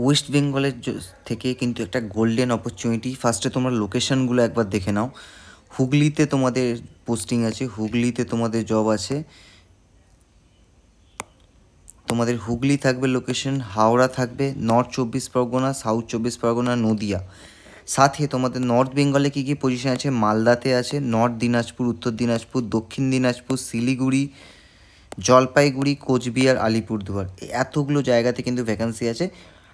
West বেঙ্গলের থেকে কিন্তু একটা গোল্ডেন অপরচুনিটি। ফার্স্টে তোমরা লোকেশনগুলো একবার দেখে নাও। হুগলিতে তোমাদের পোস্টিং আছে, হুগলিতে তোমাদের জব আছে। তোমাদের হুগলি থাকবে লোকেশন, হাওড়া থাকবে, নর্থ 24 পরগনা, সাউথ 24 পরগনা, নদিয়া। সাথে তোমাদের নর্থ বেঙ্গলে কী কী পজিশন আছে, মালদাতে আছে, নর্থ দিনাজপুর, উত্তর দিনাজপুর, দক্ষিণ দিনাজপুর, শিলিগুড়ি, জলপাইগুড়ি, কোচবিহার, আলিপুরদুয়ার, এতগুলো জায়গাতে কিন্তু ভ্যাকান্সি আছে।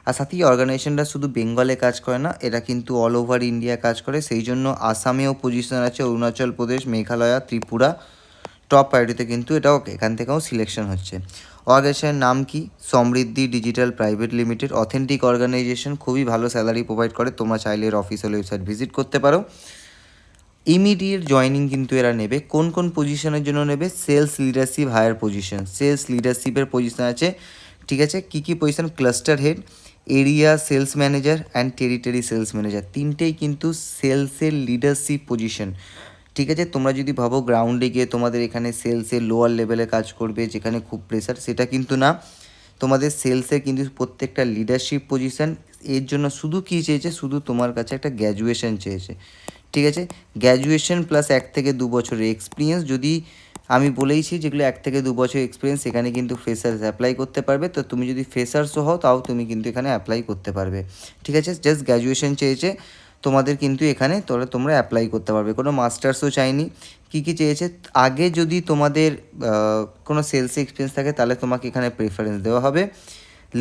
আর সাথে এই অর্গানাইজেশনটা শুধু বেঙ্গলে কাজ করে না, এরা কিন্তু অল ওভার ইন্ডিয়া কাজ করে। সেই জন্য আসামেও পজিশন আছে, অরুণাচল প্রদেশ, মেঘালয়, ত্রিপুরা, টপ প্রায়োরিটিতে কিন্তু এটাও এখান থেকেও সিলেকশন হচ্ছে। অর্গানাইজেশনের নাম কি? Samriddhi digital private limited. Authentic organization, খুবই ভালো স্যালারি প্রোভাইড করে। তোমরা চাইলে এর অফিসিয়াল ওয়েবসাইট ভিজিট করতে পারো। ইমিডিয়েট জয়নিং কিন্তু এরা নেবে। কোন কোন পজিশনের জন্য নেবে? Sales leadership higher position, sales লিডারশিপের পজিশন আছে। ঠিক আছে, কী কী position? Cluster head, area sales manager and territory sales manager, তিনটেই কিন্তু সেলসের লিডারশিপ পজিশন। ঠিক আছে, তোমরা যদি ভাবো গ্রাউন্ডে গিয়ে তোমাদের এখানে সেলসের লোয়ার লেভেলে কাজ করবে যেখানে খুব প্রেশার, সেটা কিন্তু না। তোমাদের সেলসের কিন্তু প্রত্যেকটা লিডারশিপ পজিশন। এর জন্য শুধু কী চেয়েছে? শুধু তোমার কাছে একটা গ্র্যাজুয়েশন চেয়েছে। ঠিক আছে, গ্র্যাজুয়েশন প্লাস 1 থেকে 2 বছরের এক্সপিরিয়েন্স। যদি আমি বলেইছি যেগুলো 1 থেকে 2 বছর এক্সপিরিয়েন্স, এখানে কিন্তু ফ্রেশার্স অ্যাপ্লাই করতে পারবে। তো তুমি যদি ফ্রেশার্সও হও তাও তুমি কিন্তু এখানে অ্যাপ্লাই করতে পারবে। ঠিক আছে, জাস্ট গ্র্যাজুয়েশন চেয়েছে তোমাদের, কিন্তু এখানে তোমরা অ্যাপ্লাই করতে পারবে। কোনো মাস্টার্সও চাইনি। কী কী চেয়েছে? আগে যদি তোমাদের কোনো সেলস এক্সপিরিয়েন্স থাকে তাহলে তোমাকে এখানে প্রেফারেন্স দেওয়া হবে।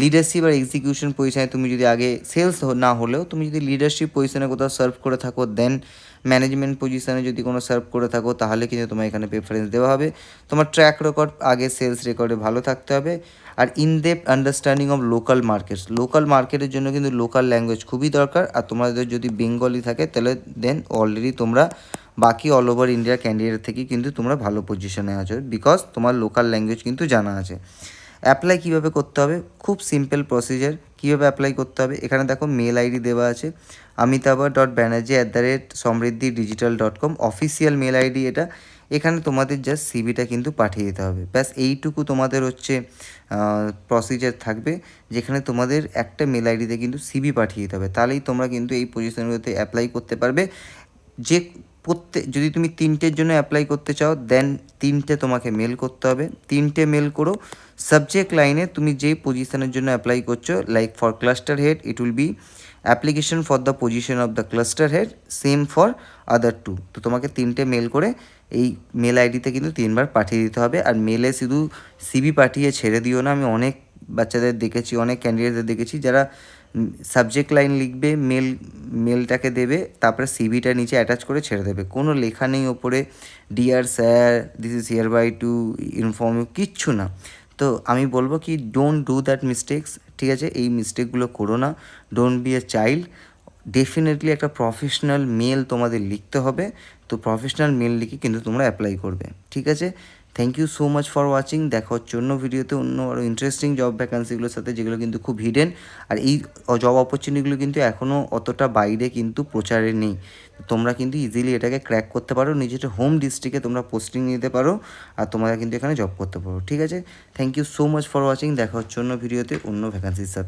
লিডারশিপ আর এক্সিকিউশন পজিশনে তুমি যদি আগে সেলস না হলেও তুমি যদি লিডারশিপ পজিশনে কোথাও সার্ভ করে থাকো, দেন ম্যানেজমেন্ট পজিশনে যদি কোনো সার্ভ করে থাকো, তাহলে কিন্তু তোমার এখানে প্রেফারেন্স দেওয়া হবে। তোমার ট্র্যাক রেকর্ড আগে সেলস রেকর্ডে ভালো থাকতে হবে। আর in depth understanding of local markets, local মার্কেটের জন্য কিন্তু লোকাল ল্যাঙ্গুয়েজ খুবই দরকার। আর তোমাদের যদি বেঙ্গলি থাকে তাহলে দেন অলরেডি তোমরা বাকি অল ওভার ইন্ডিয়ার ক্যান্ডিডেট থেকে কিন্তু তোমরা ভালো পজিশনে আছো, বিকজ তোমার লোকাল ল্যাঙ্গুয়েজ কিন্তু জানা আছে। অ্যাপ্লাই কীভাবে করতে হবে? খুব সিম্পল প্রসিজার। কীভাবে অ্যাপ্লাই করতে হবে? এখানে দেখো মেল আইডি দেওয়া আছে, amitaba.banerjee@samriddhi-digital.com, অফিসিয়াল মেল আইডি এটা। এখানে তোমাদের জাস্ট সিভিটা কিন্তু পাঠিয়ে দিতে হবে, ব্যাস এইটুকু তোমাদের হচ্ছে প্রসিজার থাকবে, যেখানে তোমাদের একটা মেল আইডিতে কিন্তু সিভি পাঠিয়ে দিতে হবে। তাহলেই তোমরা কিন্তু এই পজিশনগুলোতে অ্যাপ্লাই করতে পারবে। যে যদি তুমি 3টের জন্য অ্যাপ্লাই করতে চাও, দেন 3টে তোমাকে মেল করতে হবে। 3টে মেল করো, সাবজেক্ট লাইনে তুমি যেই পজিশনের জন্য অ্যাপ্লাই করছো, like for cluster head it will be application for the position of the cluster head, same for other 2। তো তোমাকে 3টে মেল করে এই মেল আইডিতে কিন্তু 3বার পাঠিয়ে দিতে হবে। আর মেলে শুধু সিভি পাঠিয়ে ছেড়ে দিও না। আমি অনেক বাচ্চাদের দেখেছি, অনেক ক্যান্ডিডেটদের দেখেছি যারা সাবজেক্ট লাইন লিখবে, মেলটাকে দেবে, তারপরে সিভিটা নিচে অ্যাটাচ করে ছেড়ে দেবে, কোনো লেখা নেই ওপরে dear sir this is hereby to inform you, কিচ্ছু না। তো আমি বলবো কি, ডোন্ট ডু দ্যাট মিস্টেক্স। ঠিক আছে, এই মিস্টেকগুলো করো না, don't B a child. Definitely একটা প্রফেশনাল মেল তোমাদের লিখতে হবে। তো প্রফেশনাল মেল লিখে কিন্তু তোমরা অ্যাপ্লাই করবে। ঠিক আছে, thank you so much for watching. দেখা হচ্ছে অন্য ভিডিওতে অন্য আরও ইন্টারেস্টিং জব ভ্যাকান্সিগুলোর সাথে, যেগুলো কিন্তু খুব হিডেন। আর এই জব অপরচুনিটিগুলো কিন্তু এখনও অতটা বাইরে কিন্তু প্রচারে নেই। তোমরা কিন্তু ইজিলি এটাকে ক্র্যাক করতে পারো, নিজের হোম ডিস্ট্রিক্টে তোমরা পোস্টিং নিতে পারো, আর তোমরা কিন্তু এখানে জব করতে পারো। ঠিক আছে, thank you so much for watching. দেখা হচ্ছে অন্য ভিডিওতে অন্য ভ্যাকান্সির সাথে।